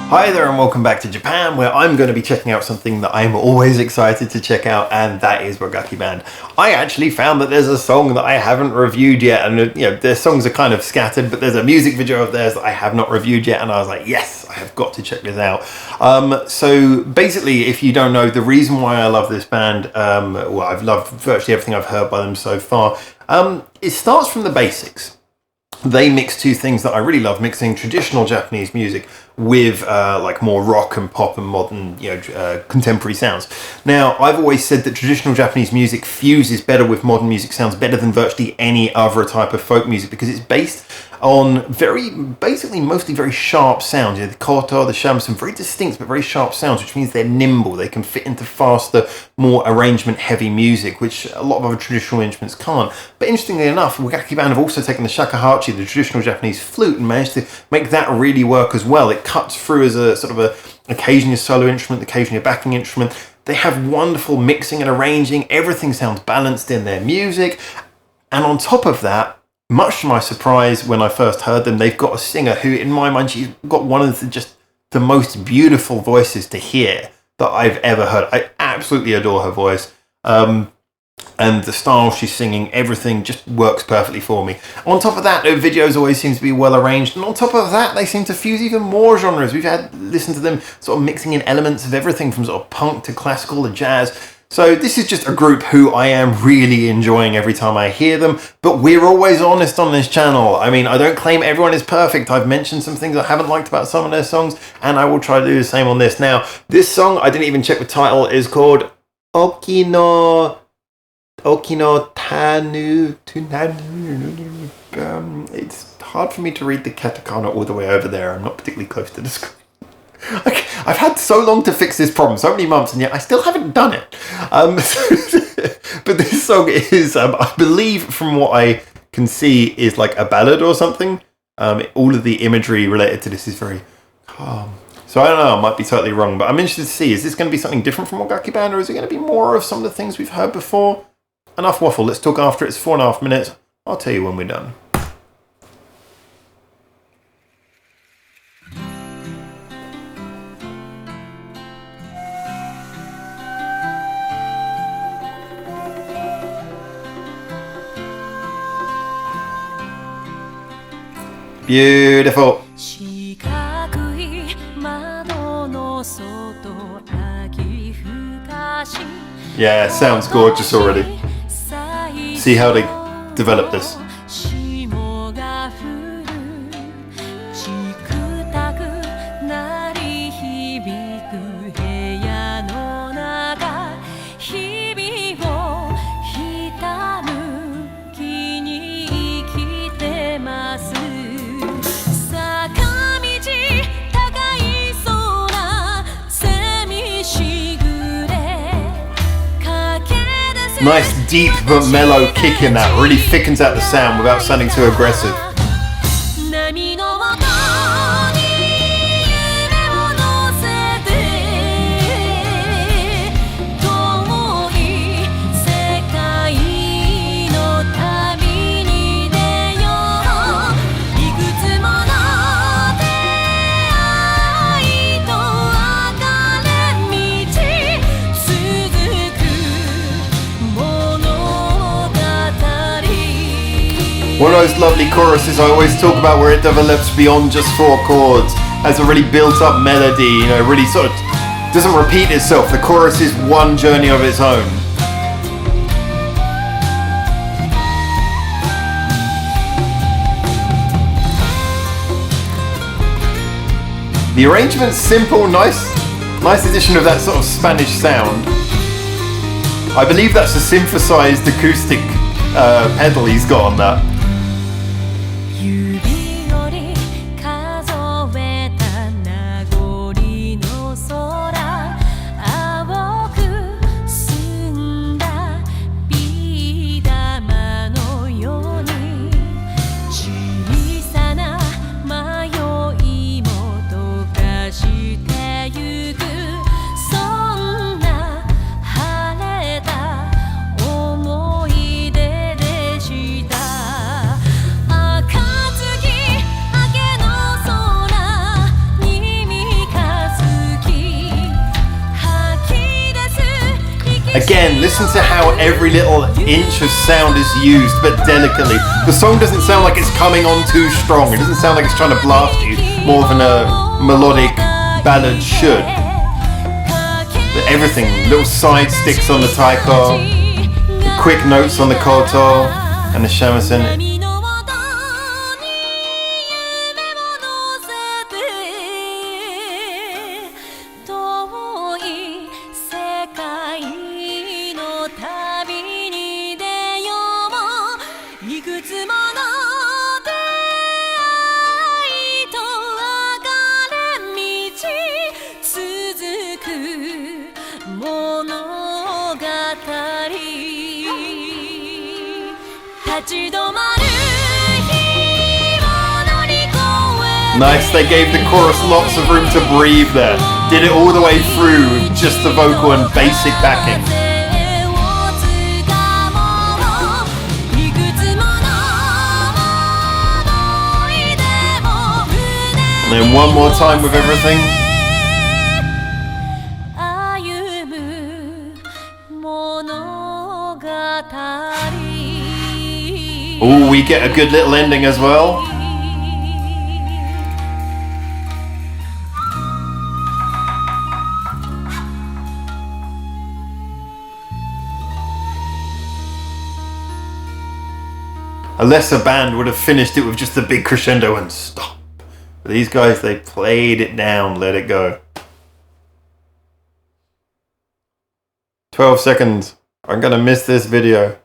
Hi there and welcome back to Japan, where I'm going to be checking out something that I'm always excited to check out, and that is WAGAKKI Band. I actually found that there's a song that I haven't reviewed yet, and their songs are kind of scattered, but there's a music video of theirs that I have not reviewed yet, and I was like, yes, I have got to check this out. So basically, if you don't know, the reason why I love this band, well, I've loved virtually everything I've heard by them so far, it starts from the basics. They mix two things that I really love, mixing traditional Japanese music with like more rock and pop and modern, contemporary sounds. Now, I've always said that traditional Japanese music fuses better with modern music sounds, better than virtually any other type of folk music, because it's based on mostly very sharp sounds. The koto, the shamisen, very distinct but very sharp sounds, which means they're nimble. They can fit into faster, more arrangement-heavy music, which a lot of other traditional instruments can't. But interestingly enough, WAGAKKI Band have also taken the shakuhachi, the traditional Japanese flute, and managed to make that really work as well. It cuts through as a sort of occasionally a solo instrument, occasionally a backing instrument. They have wonderful mixing and arranging. Everything sounds balanced in their music. And on top of that, much to my surprise when I first heard them, they've got a singer who, in my mind, she's got one of the most beautiful voices to hear that I've ever heard. I absolutely adore her voice. And the style she's singing, everything just works perfectly for me. On top of that, their videos always seem to be well arranged. And on top of that, they seem to fuse even more genres. We've listened to them sort of mixing in elements of everything from sort of punk to classical to jazz. So this is just a group who I am really enjoying every time I hear them, but we're always honest on this channel. I mean, I don't claim everyone is perfect. I've mentioned some things I haven't liked about some of their songs, and I will try to do the same on this. Now, this song, I didn't even check the title, is called Okinotayu. It's hard for me to read the katakana all the way over there. I'm not particularly close to the screen. I've had so long to fix this problem, so many months, and yet I still haven't done it. But this song is, I believe, from what I can see, is like a ballad or something. All of the imagery related to this is very calm. So I don't know, I might be totally wrong, but I'm interested to see, is this going to be something different from WAGAKKI Band, or is it going to be more of some of the things we've heard before? Enough waffle, let's talk after. It's 4.5 minutes. I'll tell you when we're done. Beautiful. Yeah, sounds gorgeous already. See how they develop this. Nice deep but mellow kick in that, really thickens out the sound without sounding too aggressive. One of those lovely choruses I always talk about, where it develops beyond just 4 chords, has a really built-up melody, really sort of doesn't repeat itself. The chorus is one journey of its own. The arrangement's simple, nice addition of that sort of Spanish sound. I believe that's a synthesized acoustic pedal he's got on that. again, listen to how every little inch of sound is used, but delicately. The song doesn't sound like it's coming on too strong. It doesn't sound like it's trying to blast you more than a melodic ballad should. But everything, little side sticks on the taiko, the quick notes on the koto and the shamisen. Nice, they gave the chorus lots of room to breathe there. Did it all the way through with just the vocal and basic backing. And then one more time with everything. Oh, we get a good little ending as well. A lesser band would have finished it with just the big crescendo and stop. But these guys, they played it down, let it go. 12 seconds. I'm gonna miss this video.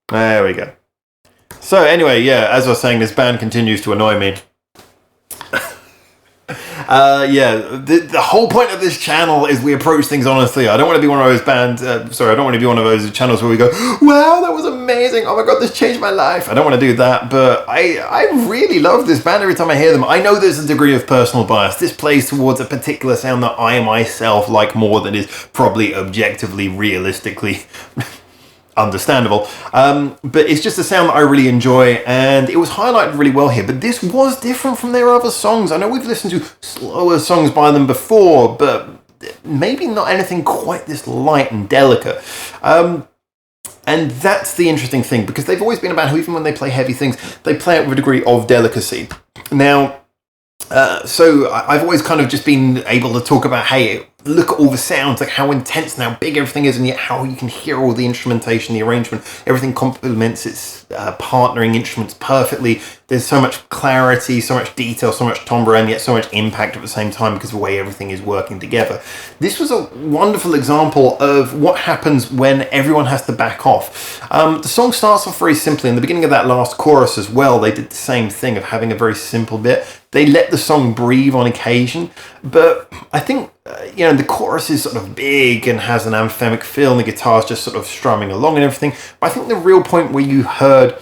There we go. So anyway, yeah, as I was saying, this band continues to annoy me. The whole point of this channel is we approach things honestly. I don't want to be one of those bands, I don't want to be one of those channels where we go, wow, that was amazing, oh my god, this changed my life. I don't want to do that, but I really love this band every time I hear them. I know there's a degree of personal bias. This plays towards a particular sound that I myself like more than is probably objectively, realistically understandable, but it's just a sound that I really enjoy, and it was highlighted really well here. But this was different from their other songs. I know we've listened to slower songs by them before, but maybe not anything quite this light and delicate. And that's the interesting thing, because they've always been a band who, even when they play heavy things, they play it with a degree of delicacy. Now, so I've always kind of just been able to talk about, hey, look at all the sounds, like how intense and how big everything is, and yet how you can hear all the instrumentation, the arrangement, everything complements its partnering instruments perfectly. There's so much clarity, so much detail, so much timbre, and yet so much impact at the same time because of the way everything is working together. This was a wonderful example of what happens when everyone has to back off. The song starts off very simply. In the beginning of that last chorus as well, they did the same thing of having a very simple bit. They let the song breathe on occasion, but I think the chorus is sort of big and has an anthemic feel, and the guitar's just sort of strumming along and everything. But I think the real point where you heard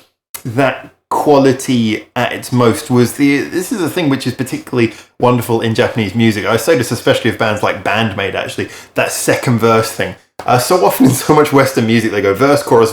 that quality at its most was this is a thing which is particularly wonderful in Japanese music. I say this especially of bands like Bandmate, actually, that second verse thing. So often in so much Western music, they go verse, chorus,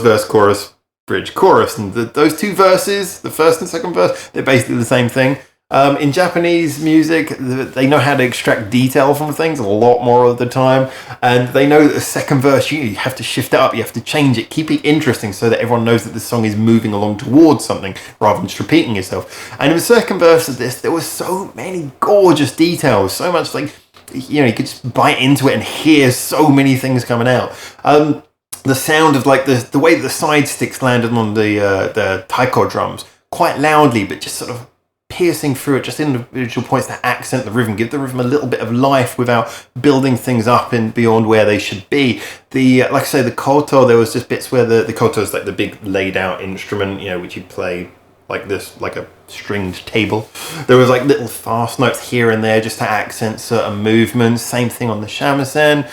bridge, chorus, and those two verses, the first and second verse, they're basically the same thing. In Japanese music, they know how to extract detail from things a lot more of the time, and they know that the second verse, you have to shift it up, you have to change it, keep it interesting so that everyone knows that the song is moving along towards something rather than just repeating yourself. And in the second verse of this, there were so many gorgeous details, so much like, you could just bite into it and hear so many things coming out. The sound of like the way that the side sticks landed on the taiko drums, quite loudly, but just sort of piercing through it, just individual points that accent the rhythm, give the rhythm a little bit of life without building things up and beyond where they should be. Like I say, the koto, there was just bits where the koto is like the big laid out instrument, which you play like this, like a stringed table. There was like little fast notes here and there just to accent certain movements. Same thing on the shamisen.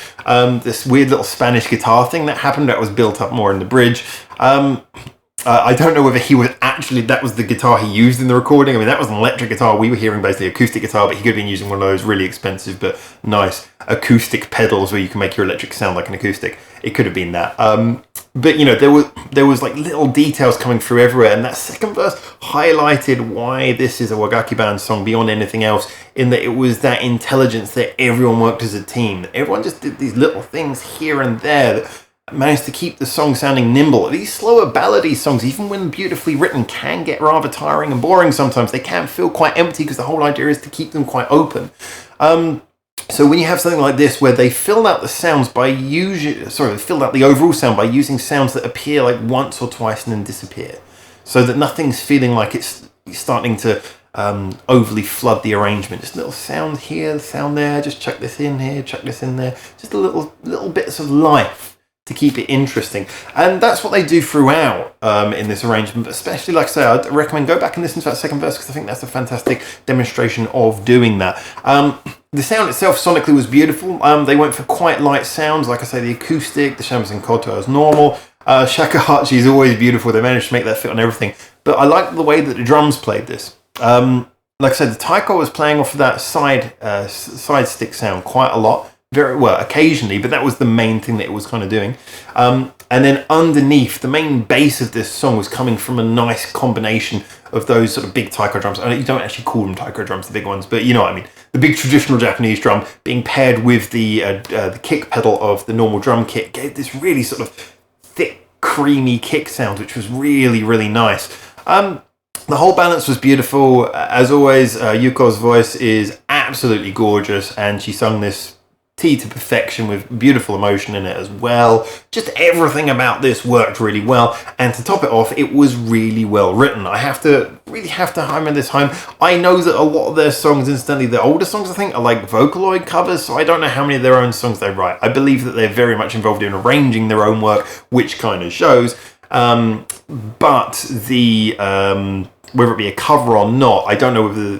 This weird little Spanish guitar thing that happened that was built up more in the bridge. I don't know whether he was actually, that was the guitar he used in the recording. I mean, that was an electric guitar. We were hearing basically acoustic guitar, but he could have been using one of those really expensive but nice acoustic pedals where you can make your electric sound like an acoustic. It could have been that. But you know, there was like little details coming through everywhere, and that second verse highlighted why this is a WAGAKKI band song beyond anything else, in that it was that intelligence that everyone worked as a team. Everyone just did these little things here and there that managed to keep the song sounding nimble. These slower ballady songs, even when beautifully written, can get rather tiring and boring sometimes. They can feel quite empty because the whole idea is to keep them quite open. So when you have something like this where they filled out the sounds by filled out the overall sound by using sounds that appear like once or twice and then disappear, so that nothing's feeling like it's starting to overly flood the arrangement. Just a little sound here, sound there, just chuck this in here, chuck this in there, just a little bits of life to keep it interesting. And that's what they do throughout in this arrangement, but especially, like I say, I'd recommend go back and listen to that second verse, because I think that's a fantastic demonstration of doing that. The sound itself sonically was beautiful. They went for quite light sounds, like I say, the acoustic, the shamisen koto as normal. Shakuhachi is always beautiful. They managed to make that fit on everything. But I like the way that the drums played this. Like I said, the taiko was playing off of that side stick sound quite a lot. Very well, occasionally, but that was the main thing that it was kind of doing. And then underneath, the main bass of this song was coming from a nice combination of those sort of big taiko drums. I know you don't actually call them taiko drums, the big ones, but you know what I mean. The big traditional Japanese drum being paired with the kick pedal of the normal drum kit gave this really sort of thick, creamy kick sound, which was really, really nice. The whole balance was beautiful. As always, Yuko's voice is absolutely gorgeous, and she sung this to perfection with beautiful emotion in it as well. Just everything about this worked really well, and to top it off, it was really well written. I really have to hammer this home. I know that a lot of their songs, incidentally, the older songs I think are like Vocaloid covers, so I don't know how many of their own songs they write. I believe that they're very much involved in arranging their own work, which kind of shows. But the whether it be a cover or not, I don't know whether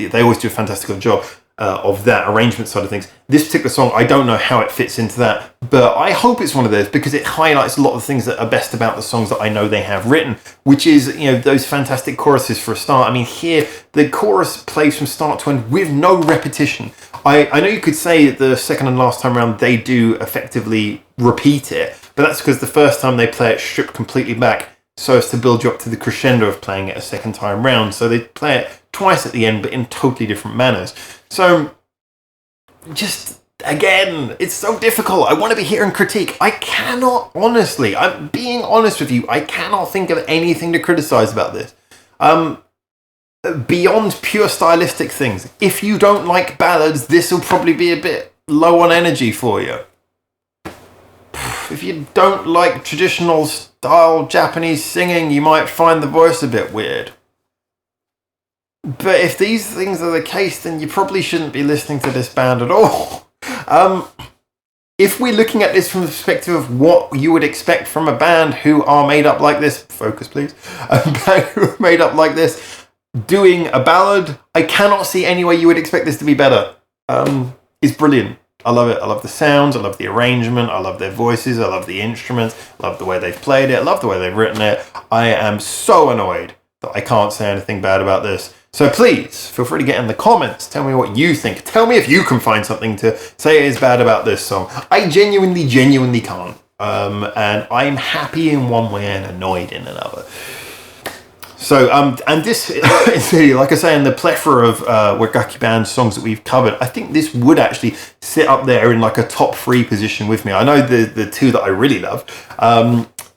they always do a fantastic job of that arrangement side of things. This particular song, I don't know how it fits into that, but I hope it's one of those, because it highlights a lot of the things that are best about the songs that I know they have written, which is, you know, those fantastic choruses for a start. I mean, here, the chorus plays from start to end with no repetition. I know you could say that the second and last time around they do effectively repeat it, but that's because the first time they play it stripped completely back so as to build you up to the crescendo of playing it a second time round. So they play it twice at the end, but in totally different manners. So, just, again, it's so difficult. I want to be here and critique. I cannot, honestly, I'm being honest with you, I cannot think of anything to criticize about this. Beyond pure stylistic things. If you don't like ballads, this will probably be a bit low on energy for you. If you don't like traditional style Japanese singing, you might find the voice a bit weird. But if these things are the case, then you probably shouldn't be listening to this band at all. If we're looking at this from the perspective of what you would expect from a band who are made up like this, focus please, a band who are made up like this, doing a ballad, I cannot see any way you would expect this to be better. It's brilliant. I love it. I love the sounds. I love the arrangement. I love their voices. I love the instruments. I love the way they've played it. I love the way they've written it. I am so annoyed that I can't say anything bad about this. So please, feel free to get in the comments. Tell me what you think. Tell me if you can find something to say is bad about this song. I genuinely can't. And I'm happy in one way and annoyed in another. So, and this, like I say, in the plethora of WAGAKKI band songs that we've covered, I think this would actually sit up there in like a top 3 position with me. I know the 2 that I really love.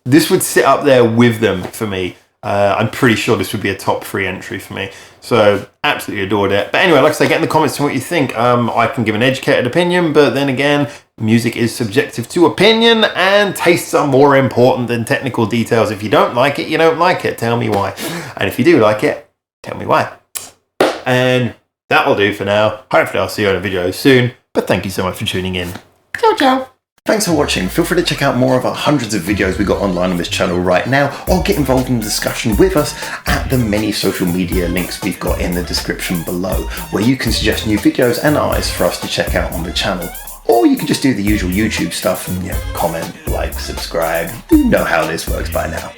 This would sit up there with them for me. I'm pretty sure this would be a top 3 entry for me. So, absolutely adored it. But anyway, like I say, get in the comments to what you think. I can give an educated opinion, but then again, music is subjective to opinion, and tastes are more important than technical details. If you don't like it, you don't like it. Tell me why. And if you do like it, tell me why. And that'll do for now. Hopefully I'll see you on a video soon. But thank you so much for tuning in. Ciao, ciao. Thanks for watching. Feel free to check out more of our hundreds of videos we got online on this channel right now, or get involved in the discussion with us at the many social media links we've got in the description below, where you can suggest new videos and artists for us to check out on the channel. Or you can just do the usual YouTube stuff and comment, like, subscribe. You know how this works by now.